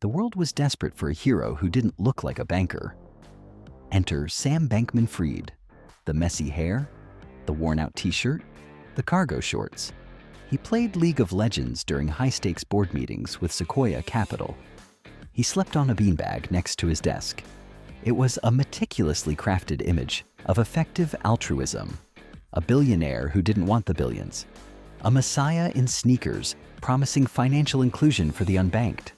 The world was desperate for a hero who didn't look like a banker. Enter Sam Bankman-Fried. The messy hair, the worn-out t-shirt, the cargo shorts. He played League of Legends during high-stakes board meetings with Sequoia Capital. He slept on a beanbag next to his desk. It was a meticulously crafted image of effective altruism. A billionaire who didn't want the billions. A messiah in sneakers promising financial inclusion for the unbanked.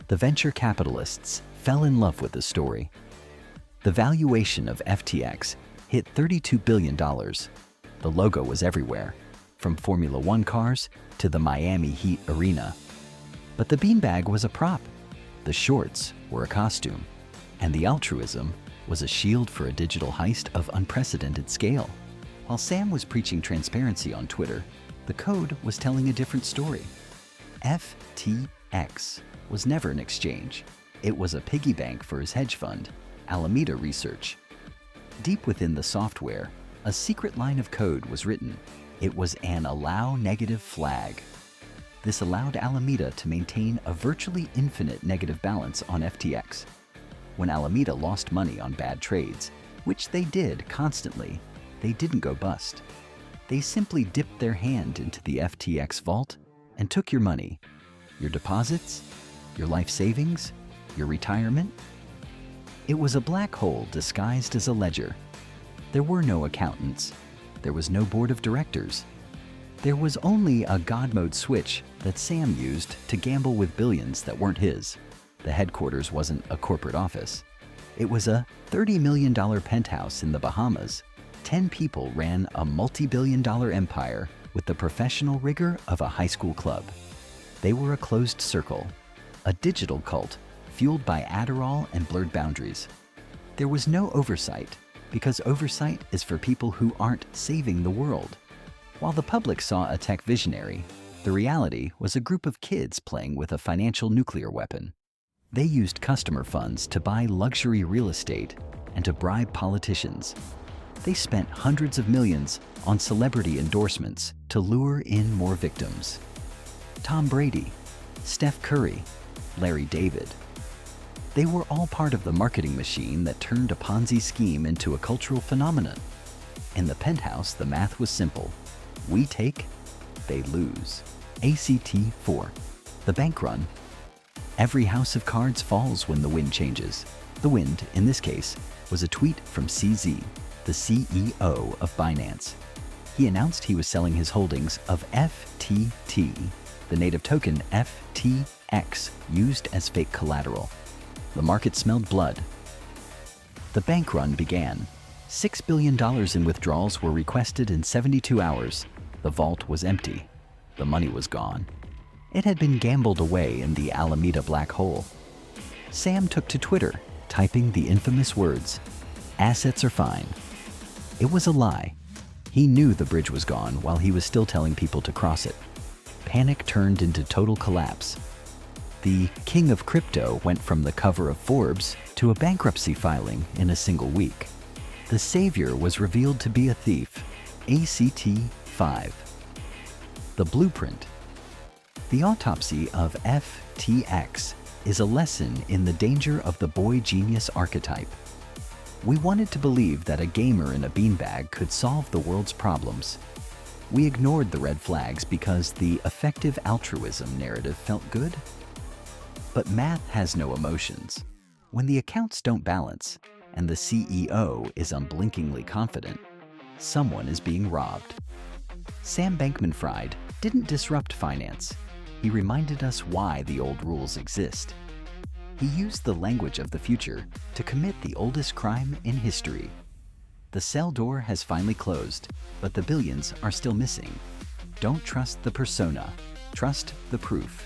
The venture capitalists fell in love with the story. The valuation of FTX hit $32 billion. The logo was everywhere, from Formula One cars to the Miami Heat arena. But the beanbag was a prop, the shorts were a costume, and the altruism was a shield for a digital heist of unprecedented scale. While Sam was preaching transparency on Twitter, the code was telling a different story. FTX was never an exchange. It was a piggy bank for his hedge fund, Alameda Research. Deep within the software, a secret line of code was written. It was an allow negative flag. This allowed Alameda to maintain a virtually infinite negative balance on FTX. When Alameda lost money on bad trades, which they did constantly, they didn't go bust. They simply dipped their hand into the FTX vault and took your money, your deposits, your life savings, your retirement. It was a black hole disguised as a ledger. There were no accountants. There was no board of directors. There was only a God mode switch that Sam used to gamble with billions that weren't his. The headquarters wasn't a corporate office. It was a $30 million penthouse in the Bahamas. 10 people ran a multi-billion-dollar empire with the professional rigor of a high school club. They were a closed circle, a digital cult fueled by Adderall and blurred boundaries. There was no oversight, because oversight is for people who aren't saving the world. While the public saw a tech visionary, the reality was a group of kids playing with a financial nuclear weapon. They used customer funds to buy luxury real estate and to bribe politicians. They spent hundreds of millions on celebrity endorsements to lure in more victims. Tom Brady, Steph Curry, Larry David. They were all part of the marketing machine that turned a Ponzi scheme into a cultural phenomenon. In the penthouse, the math was simple. We take, they lose. ACT 4. The bank run. Every house of cards falls when the wind changes. The wind, in this case, was a tweet from CZ, the CEO of Binance. He announced he was selling his holdings of FTT, the native token FTX, used as fake collateral. The market smelled blood. The bank run began. $6 billion in withdrawals were requested in 72 hours. The vault was empty. The money was gone. It had been gambled away in the Alameda black hole. Sam took to Twitter, typing the infamous words, "Assets are fine." It was a lie. He knew the bridge was gone while he was still telling people to cross it. Panic turned into total collapse. The king of crypto went from the cover of Forbes to a bankruptcy filing in a single week. The savior was revealed to be a thief. ACT 5. The blueprint. The autopsy of FTX is a lesson in the danger of the boy genius archetype. We wanted to believe that a gamer in a beanbag could solve the world's problems. We ignored the red flags because the effective altruism narrative felt good. But math has no emotions. When the accounts don't balance and the CEO is unblinkingly confident, someone is being robbed. Sam Bankman-Fried didn't disrupt finance. He reminded us why the old rules exist. He used the language of the future to commit the oldest crime in history. The cell door has finally closed, but the billions are still missing. Don't trust the persona, trust the proof.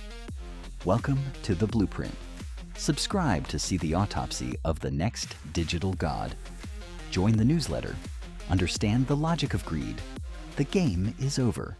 Welcome to the Blueprint. Subscribe to see the autopsy of the next digital god. Join the newsletter. Understand the logic of greed. The game is over.